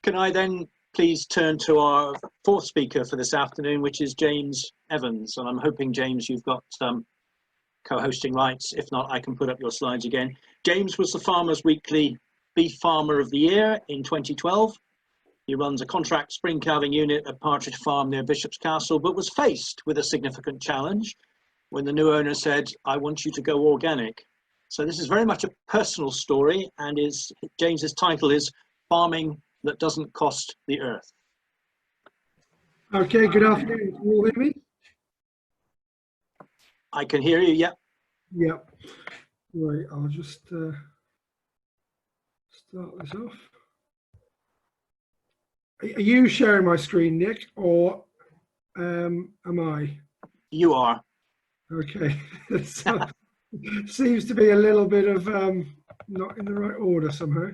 Can I then please turn to our fourth speaker for this afternoon, which is James Evans. And I'm hoping, James, you've got co-hosting rights. If not, I can put up your slides again. James was the Farmers Weekly Beef Farmer of the Year in 2012. He runs a contract spring calving unit at Partridge Farm near Bishop's Castle, but was faced with a significant challenge when the new owner said, "I want you to go organic." So this is very much a personal story, and James's title is Farming That Doesn't Cost the Earth. Okay, good afternoon. Can you all hear me? I can hear you, yeah. Yep. Right, I'll just start this off. Are you sharing my screen, Nick, or am I? You are. Okay. Seems to be a little bit of not in the right order somehow.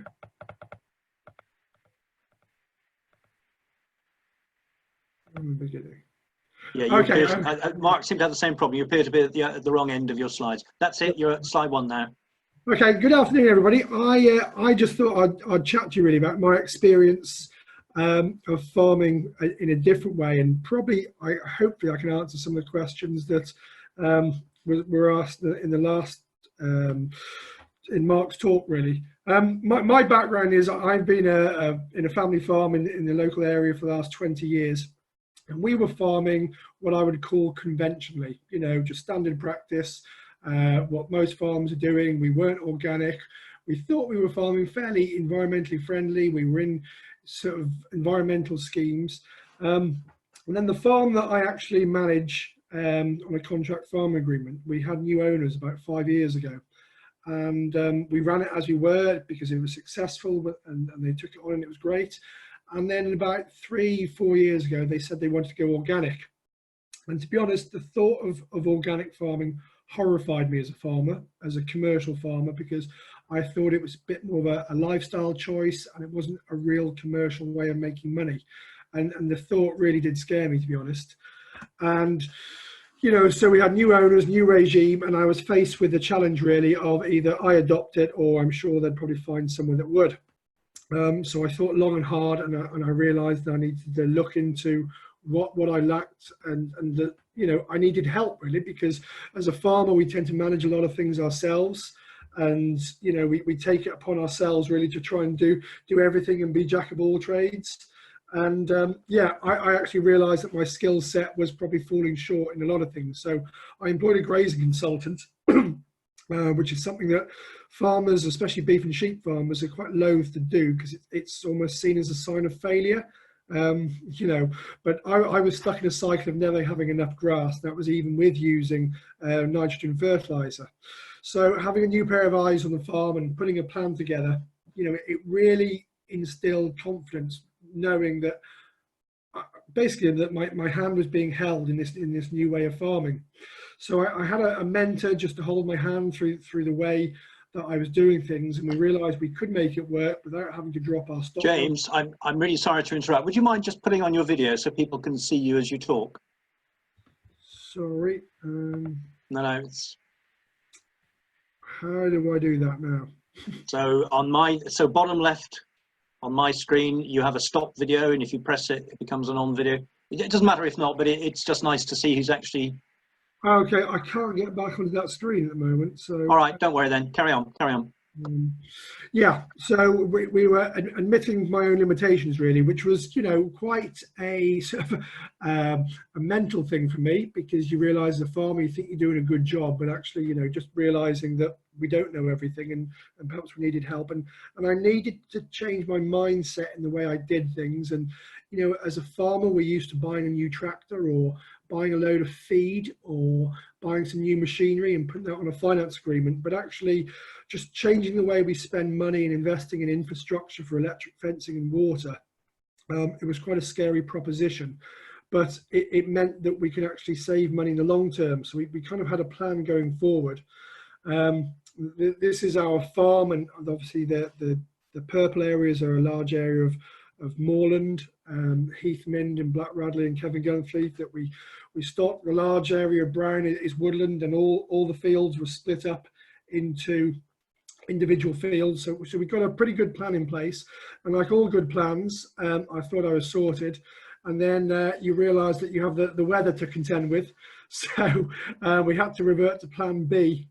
From the beginning. Yeah, you okay. appear, Mark seemed to have the same problem. You appear to be at the wrong end of your slides. That's it. You're at slide 1 now. Okay. Good afternoon, everybody. I just thought I'd chat to you really about my experience of farming in a different way, and probably hopefully I can answer some of the questions that were asked in the last in Mark's talk. Really, my background is I've been in a family farm in the local area for the last 20 years. And we were farming what I would call conventionally, you know, just standard practice, what most farms are doing. We weren't organic. We thought we were farming fairly environmentally friendly. We were in sort of environmental schemes. And then the farm that I actually manage on a contract farm agreement, we had new owners about 5 years ago. And we ran it as we were because it was successful, and they took it on and it was great. And then about 3-4 years ago, they said they wanted to go organic. And to be honest, the thought of organic farming horrified me as a farmer, as a commercial farmer, because I thought it was a bit more of a lifestyle choice and it wasn't a real commercial way of making money. And the thought really did scare me, to be honest. And, you know, so we had new owners, new regime, and I was faced with the challenge really of either I adopt it or I'm sure they'd probably find someone that would. So I thought long and hard, and I realised that I needed to look into what I lacked, and that, you know, I needed help really, because as a farmer we tend to manage a lot of things ourselves, and you know we take it upon ourselves really to try and do everything and be jack of all trades. And yeah, I actually realised that my skill set was probably falling short in a lot of things. So I employed a grazing consultant. Which is something that farmers, especially beef and sheep farmers, are quite loath to do because it's almost seen as a sign of failure, you know. But I was stuck in a cycle of never having enough grass. That was even with using nitrogen fertilizer. So having a new pair of eyes on the farm and putting a plan together, you know, it really instilled confidence, knowing that basically that my hand was being held in this new way of farming. So I had a mentor just to hold my hand through the way that I was doing things, and we realised we could make it work without having to drop our stock. James, I'm really sorry to interrupt. Would you mind just putting on your video so people can see you as you talk? Sorry. No, it's... How do I do that now? So bottom left on my screen, you have a stop video, and if you press it, it becomes an on video. It doesn't matter if not, but it's just nice to see who's actually... Okay, I can't get back onto that screen at the moment. So all right, don't worry then. Carry on. Yeah, so we were admitting my own limitations really, which was, you know, quite a sort of a mental thing for me, because you realise as a farmer you think you're doing a good job, but actually, you know, just realising that we don't know everything, and perhaps we needed help, and I needed to change my mindset in the way I did things. And you know, as a farmer, we're used to buying a new tractor or buying a load of feed or buying some new machinery and putting that on a finance agreement, but actually just changing the way we spend money and investing in infrastructure for electric fencing and water. It was quite a scary proposition, but it meant that we could actually save money in the long term. So we kind of had a plan going forward. This is our farm, and obviously the purple areas are a large area of moorland, Heath Mynd and Black Radley and Kevin Gunfleet that we stocked. The large area of brown is woodland, and all the fields were split up into individual fields. So we got a pretty good plan in place, and like all good plans, I thought I was sorted. And then you realise that you have the weather to contend with, so we had to revert to Plan B,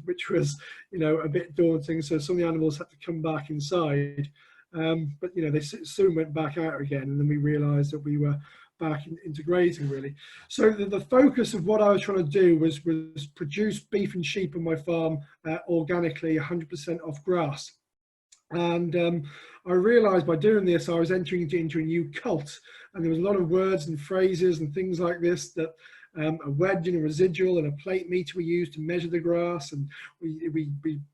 which was, you know, a bit daunting. So some of the animals had to come back inside, but you know, they soon went back out again, and then we realised that we were back into grazing really. So the focus of what I was trying to do was produce beef and sheep on my farm organically, 100% off grass. And I realised by doing this, I was entering into a new cult, and there was a lot of words and phrases and things like this, that a wedge and a residual and a plate meter we use to measure the grass, and we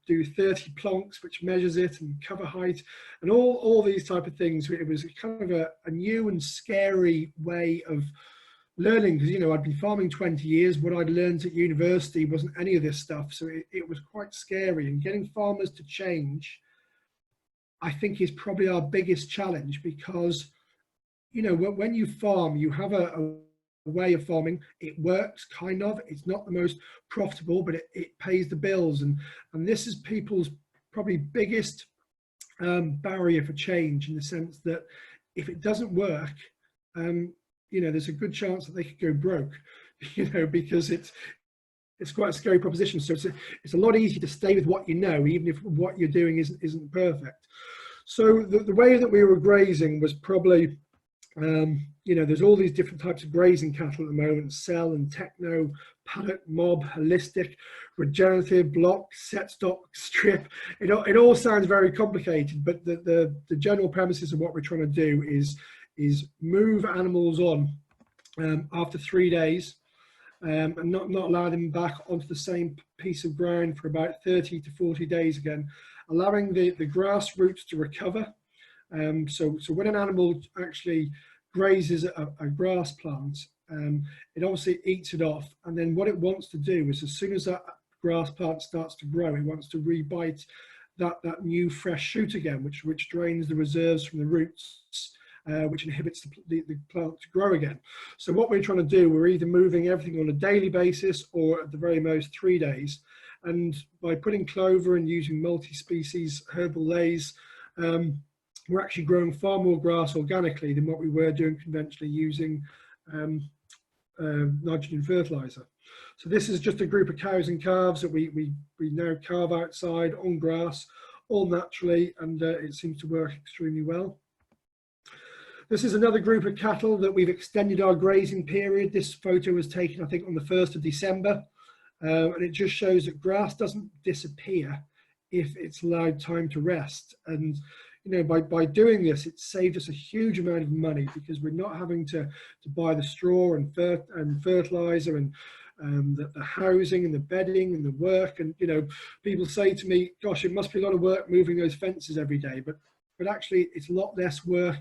do 30 plonks, which measures it, and cover height, and all these type of things. It was kind of a new and scary way of learning, because, you know, I'd been farming 20 years. What I'd learned at university wasn't any of this stuff, so it was quite scary. And getting farmers to change, I think, is probably our biggest challenge, because, you know, when you farm, you have a way of farming. It works, kind of. It's not the most profitable, but it pays the bills. And this is people's probably biggest barrier for change, in the sense that if it doesn't work, you know, there's a good chance that they could go broke, you know, because it's quite a scary proposition. So it's a lot easier to stay with what you know, even if what you're doing isn't perfect. So the way that we were grazing was probably, you know, there's all these different types of grazing cattle at the moment: cell and techno, paddock, mob, holistic, regenerative, block, set stock, strip. It all sounds very complicated, but the general premises of what we're trying to do is move animals on after 3 days, and not allow them back onto the same piece of ground for about 30 to 40 days again, allowing the grass roots to recover. So when an animal actually grazes a grass plant, it obviously eats it off, and then what it wants to do is, as soon as that grass plant starts to grow, it wants to rebite that new fresh shoot again, which drains the reserves from the roots, which inhibits the plant to grow again. So what we're trying to do, we're either moving everything on a daily basis, or at the very most 3 days. And by putting clover and using multi-species herbal lays, we're actually growing far more grass organically than what we were doing conventionally using nitrogen fertilizer. So this is just a group of cows and calves that we now carve outside on grass, all naturally, and it seems to work extremely well. This is another group of cattle that we've extended our grazing period. This photo was taken, I think, on the 1st of December. And it just shows that grass doesn't disappear if it's allowed time to rest. And, you know, by doing this, it saved us a huge amount of money, because we're not having to buy the straw and fertilizer and the housing and the bedding and the work. And, you know, people say to me, gosh, it must be a lot of work moving those fences every day. But actually, it's a lot less work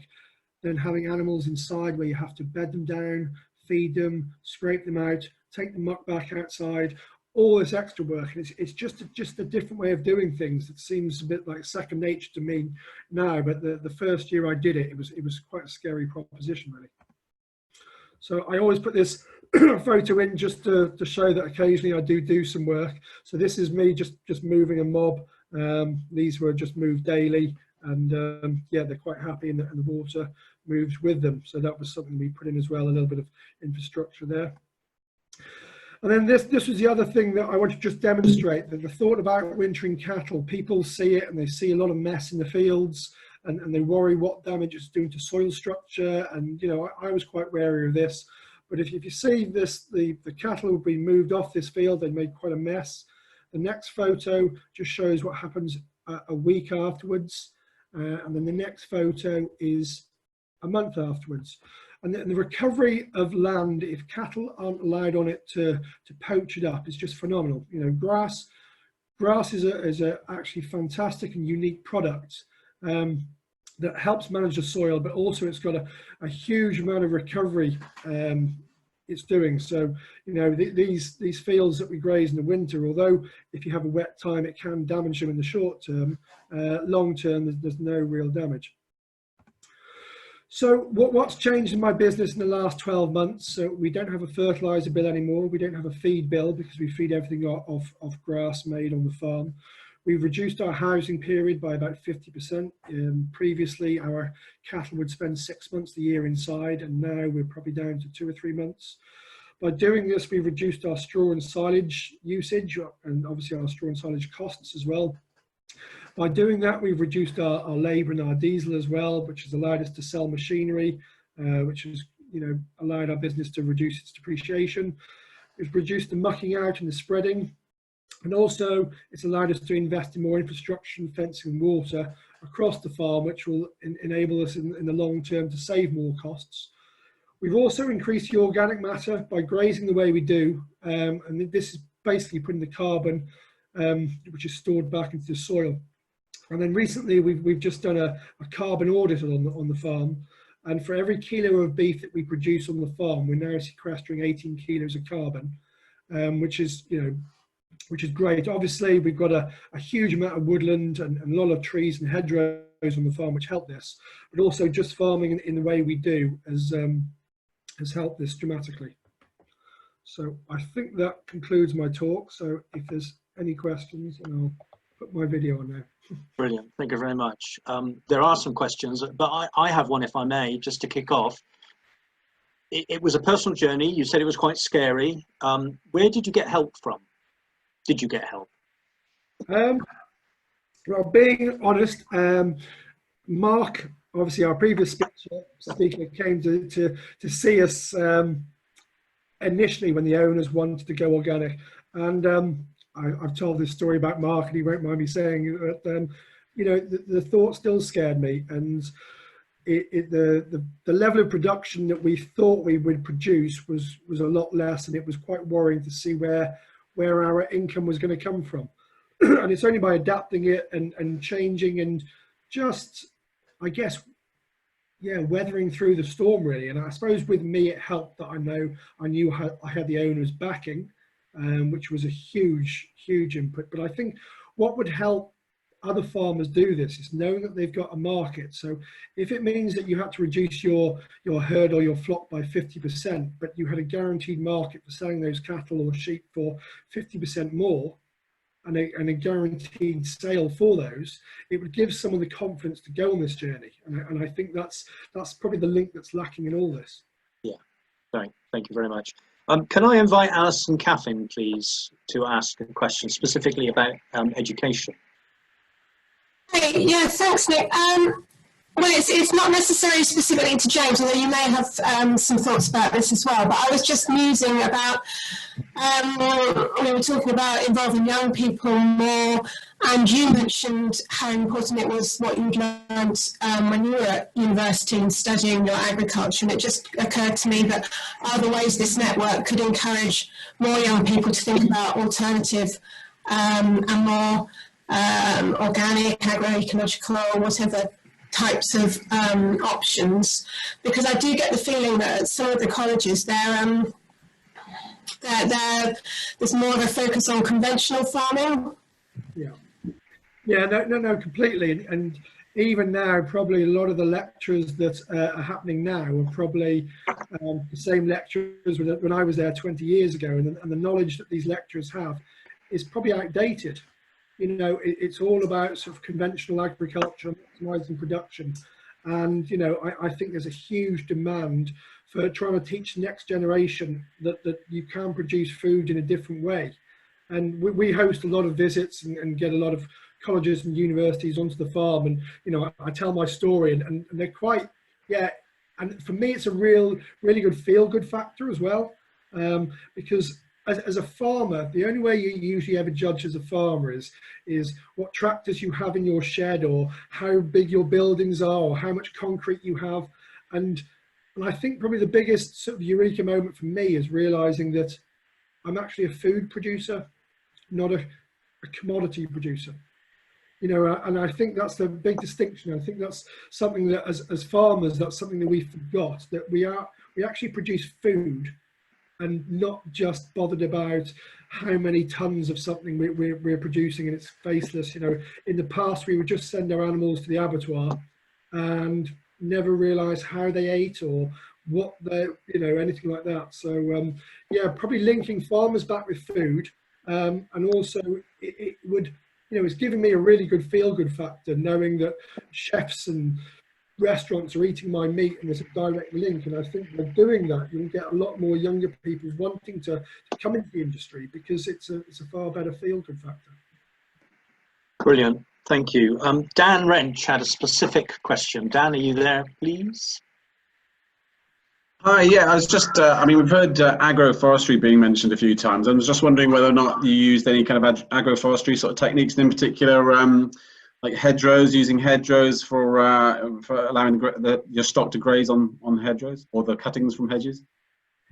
than having animals inside, where you have to bed them down, feed them, scrape them out, take the muck back outside, all this extra work. And it's just a different way of doing things. It seems a bit like second nature to me now, but the first year I did it, it was quite a scary proposition, really. So I always put this photo in just to show that occasionally I do some work. So this is me just moving a mob. These were just moved daily, and yeah, they're quite happy, and the water moves with them. So that was something we put in as well, a little bit of infrastructure there. And then this was the other thing that I want to just demonstrate, that the thought about wintering cattle, people see it and they see a lot of mess in the fields, and they worry what damage it's doing to soil structure. And, you know, I was quite wary of this. But if you see this, the cattle have been moved off this field, they made quite a mess. The next photo just shows what happens a week afterwards. And then the next photo is a month afterwards. And the recovery of land, if cattle aren't allowed on it to poach it up, is just phenomenal. You know, grass is a actually fantastic and unique product that helps manage the soil, but also it's got a huge amount of recovery it's doing. So, you know, these fields that we graze in the winter, although if you have a wet time it can damage them in the short term, long term there's no real damage. So what's changed in my business in the last 12 months? So we don't have a fertilizer bill anymore. We don't have a feed bill, because we feed everything off grass made on the farm. We've reduced our housing period by about 50%. Previously, our cattle would spend 6 months a year inside, and now we're probably down to 2 or 3 months. By doing this, we've reduced our straw and silage usage, and obviously our straw and silage costs as well. By doing that, we've reduced our labour and our diesel as well, which has allowed us to sell machinery, which has allowed our business to reduce its depreciation. It's reduced the mucking out and the spreading. And also, it's allowed us to invest in more infrastructure and fencing and water across the farm, which will enable us in the long term to save more costs. We've also increased the organic matter by grazing the way we do. And this is basically putting the carbon, which is stored back into the soil. And then recently, we've just done a carbon audit on the farm. And for every kilo of beef that we produce on the farm, we're now sequestering 18 kilos of carbon, which is great. Obviously, we've got a huge amount of woodland and a lot of trees and hedgerows on the farm, which help this. But also, just farming in the way we do has helped this dramatically. So I think that concludes my talk. So if there's any questions, and I'll put my video on now. Brilliant. Thank you very much. There are some questions, but I have one, if I may, just to kick off. It was a personal journey. You said it was quite scary. Where did you get help from? Did you get help? Well, being honest, Mark, obviously our previous speaker came to see us initially when the owners wanted to go organic. And I've told this story about Mark, and he won't mind me saying that, the thought still scared me. And the level of production that we thought we would produce was a lot less, and it was quite worrying to see where our income was going to come from. And it's only by adapting it and changing and just, I guess, weathering through the storm, really. And I suppose with me, it helped that I knew I had the owner's backing, which was a huge input. But I think what would help other farmers do this is knowing that they've got a market. So if it means that you had to reduce your herd or your flock by 50%, but you had a guaranteed market for selling those cattle or sheep for 50% more, and a guaranteed sale for those, it would give someone the confidence to go on this journey. And I think that's probably the link that's lacking in all this. Yeah, thank you very much. Can I invite Alison Caffin, please, to ask a question specifically about education? Hey, yeah, thanks, Nick. Well, it's not necessarily specifically to James, although you may have some thoughts about this as well. But I was just musing about, we were talking about involving young people more, and you mentioned how important it was what you'd learned when you were at university and studying your agriculture. And it just occurred to me that other ways this network could encourage more young people to think about alternative and more organic, agroecological, or whatever types of options, because I do get the feeling that at some of the colleges there's more of a focus on conventional farming. No, completely. And even now, probably a lot of the lectures that are happening now are probably the same lectures when I was there 20 years ago, and the knowledge that these lecturers have is probably outdated. It's all about sort of conventional agriculture, maximizing production. And, I think there's a huge demand for trying to teach the next generation that you can produce food in a different way. And we host a lot of visits and get a lot of colleges and universities onto the farm. And, I tell my story and they're quite, and for me, it's a really good feel-good factor as well. Because as a farmer, the only way you usually ever judge as a farmer is what tractors you have in your shed, or how big your buildings are, or how much concrete you have. And I think probably the biggest sort of eureka moment for me is realizing that I'm actually a food producer, not a commodity producer. And I think that's the big distinction. I think that's something that as farmers, that's something that we forgot, that we actually produce food, and not just bothered about how many tons of something we're producing and it's faceless. In the past, we would just send our animals to the abattoir and never realize how they ate or what they, anything like that. So, probably linking farmers back with food. And also it would you know, it's given me a really good feel-good factor knowing that chefs and restaurants are eating my meat and there's a direct link. And I think by doing that, you'll get a lot more younger people wanting to come into the industry because it's a far better feel-good factor. Brilliant. Thank you. Dan Wrench had a specific question. Dan, are you there, please? Hi, yeah, I was just, I mean, we've heard agroforestry being mentioned a few times. I was just wondering whether or not you used any kind of agroforestry sort of techniques, and in particular, like hedgerows, using hedgerows for allowing your stock to graze on hedgerows, or the cuttings from hedges.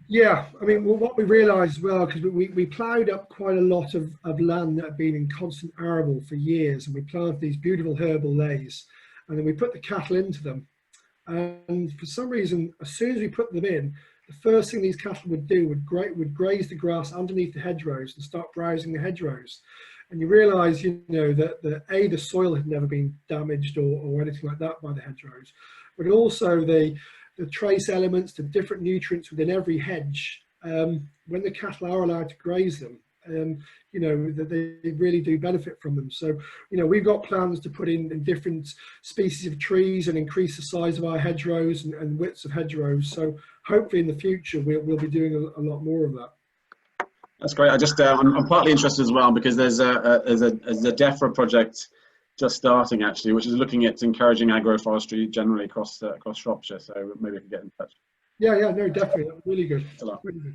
Yeah, I mean, well, what we realised as well, because we ploughed up quite a lot of land that had been in constant arable for years, and we planted these beautiful herbal lays, and then we put the cattle into them. And for some reason, as soon as we put them in, the first thing these cattle would do would graze the grass underneath the hedgerows and start browsing the hedgerows. And you realise, you know, that the soil had never been damaged or anything like that by the hedgerows, but also the trace elements, the different nutrients within every hedge, when the cattle are allowed to graze them, you know, that they really do benefit from them. So, you know, we've got plans to put in different species of trees and increase the size of our hedgerows and widths of hedgerows. So hopefully in the future, we'll be doing a lot more of that. That's great. I just, I'm partly interested as well because there's a DEFRA project just starting actually, which is looking at encouraging agroforestry generally across Shropshire. So maybe we can get in touch. Yeah, no, definitely. That's really good. Really good.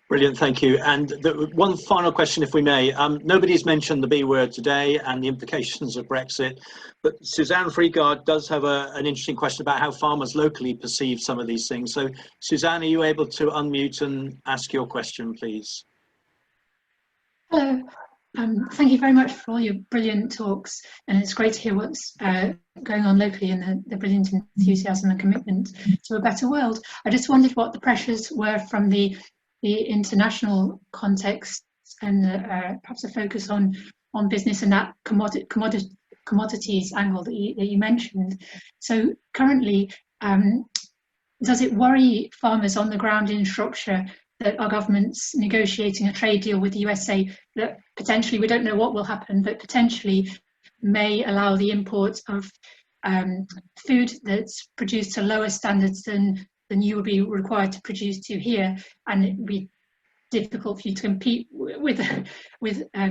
Brilliant, thank you. And one final question, if we may. Nobody's mentioned the B word today and the implications of Brexit, but Suzanne Freegard does have an interesting question about how farmers locally perceive some of these things. So, Suzanne, are you able to unmute and ask your question, please? Hello. Thank you very much for all your brilliant talks, and it's great to hear what's going on locally and the brilliant enthusiasm and commitment to a better world. I just wondered what the pressures were from the international context and perhaps a focus on business and that commodities angle that you mentioned. So currently, does it worry farmers on the ground in Shropshire that our government's negotiating a trade deal with the USA that potentially, we don't know what will happen, but potentially may allow the import of food that's produced to lower standards than you would be required to produce to here, and it would be difficult for you to compete with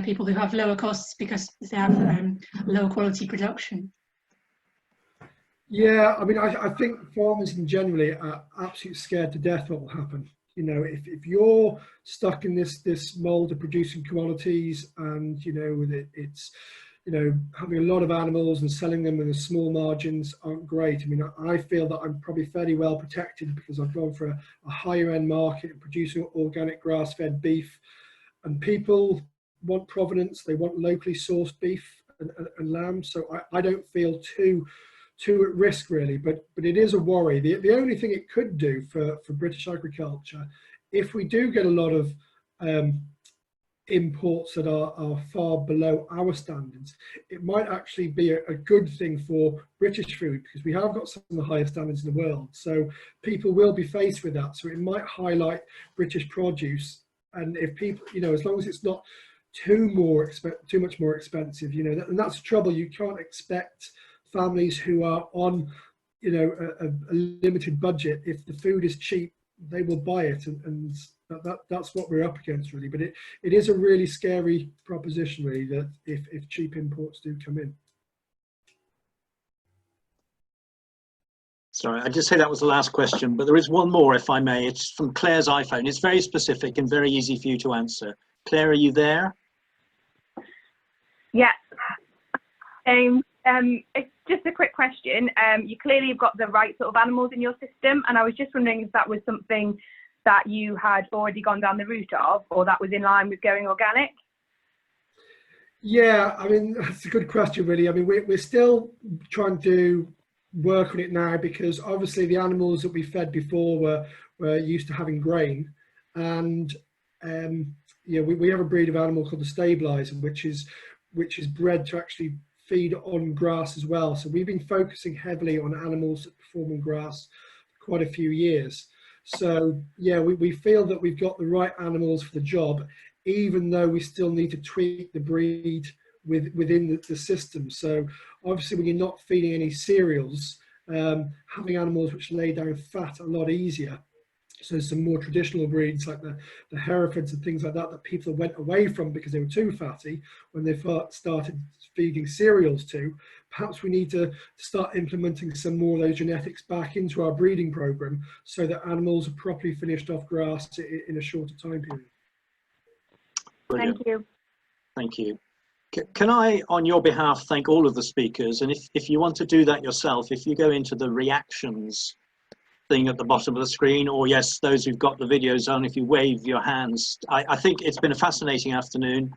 people who have lower costs because they have lower quality production? Yeah, I mean, I think farmers in generally are absolutely scared to death what will happen. You know, if you're stuck in this mold of producing commodities and, you know, it's, you know, having a lot of animals and selling them in the small margins aren't great. I mean, I feel that I'm probably fairly well protected because I've gone for a higher end market and producing organic grass-fed beef, and people want provenance, they want locally sourced beef and lamb. So I don't feel too at risk really, but it is a worry. The only thing it could do for British agriculture, if we do get a lot of imports that are far below our standards, it might actually be a good thing for British food because we have got some of the highest standards in the world. So people will be faced with that. So it might highlight British produce, and if people, you know, as long as it's not too much more expensive, you know, and that's the trouble. You can't expect families who are on, you know, a limited budget. If the food is cheap, they will buy it, and that's what we're up against really. But it is a really scary proposition really, that if cheap imports do come in. Sorry, I just say that was the last question, but there is one more, if I may. It's from Claire's iPhone. It's very specific and very easy for you to answer. Claire, are you there? Yeah. It's just a quick question. You clearly have got the right sort of animals in your system, and I was just wondering if that was something that you had already gone down the route of, or that was in line with going organic? Yeah, I mean, that's a good question really. I mean, we're still trying to work on it now because obviously the animals that we fed before were used to having grain, and yeah, we have a breed of animal called the stabilizer, which is bred to actually feed on grass as well. So we've been focusing heavily on animals that perform on grass for quite a few years. So yeah, we feel that we've got the right animals for the job, even though we still need to tweak the breed within the system. So obviously when you're not feeding any cereals, having animals which lay down fat a lot easier. So some more traditional breeds like the Herefords and things like that people went away from because they were too fatty when they started feeding cereals to. Perhaps we need to start implementing some more of those genetics back into our breeding program so that animals are properly finished off grass in a shorter time period. Brilliant. Thank you. Thank you. Can I, on your behalf, thank all of the speakers? And if you want to do that yourself, if you go into the reactions thing at the bottom of the screen, or yes, those who've got the videos on, if you wave your hands. I think it's been a fascinating afternoon.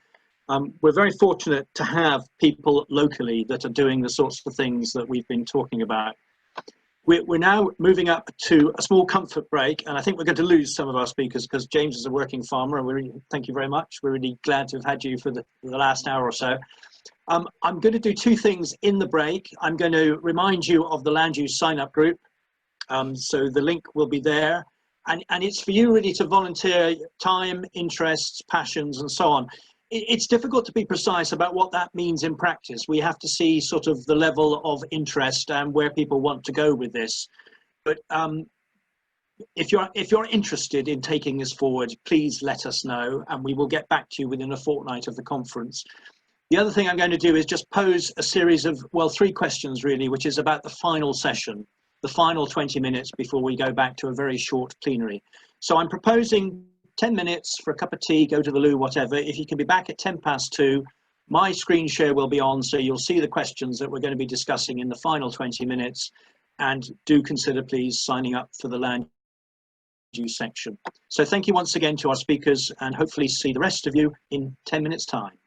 We're very fortunate to have people locally that are doing the sorts of things that we've been talking about. We're now moving up to a small comfort break, and I think we're going to lose some of our speakers because James is a working farmer, and we really, thank you very much. We're really glad to have had you for the last hour or so. I'm going to do two things in the break. I'm going to remind you of the land use sign-up group. So the link will be there, and it's for you really to volunteer time, interests, passions, and so on. It's difficult to be precise about what that means in practice. We have to see sort of the level of interest and where people want to go with this. But if you're interested in taking this forward, please let us know, and we will get back to you within a fortnight of the conference. The other thing I'm going to do is just pose a series of, well, 3 questions really, which is about the final session, the final 20 minutes before we go back to a very short plenary. So I'm proposing 10 minutes for a cup of tea, go to the loo, whatever. If you can be back at 2:10, my screen share will be on, so you'll see the questions that we're going to be discussing in the final 20 minutes. And do consider, please, signing up for the land use section. So thank you once again to our speakers, and hopefully see the rest of you in 10 minutes' time.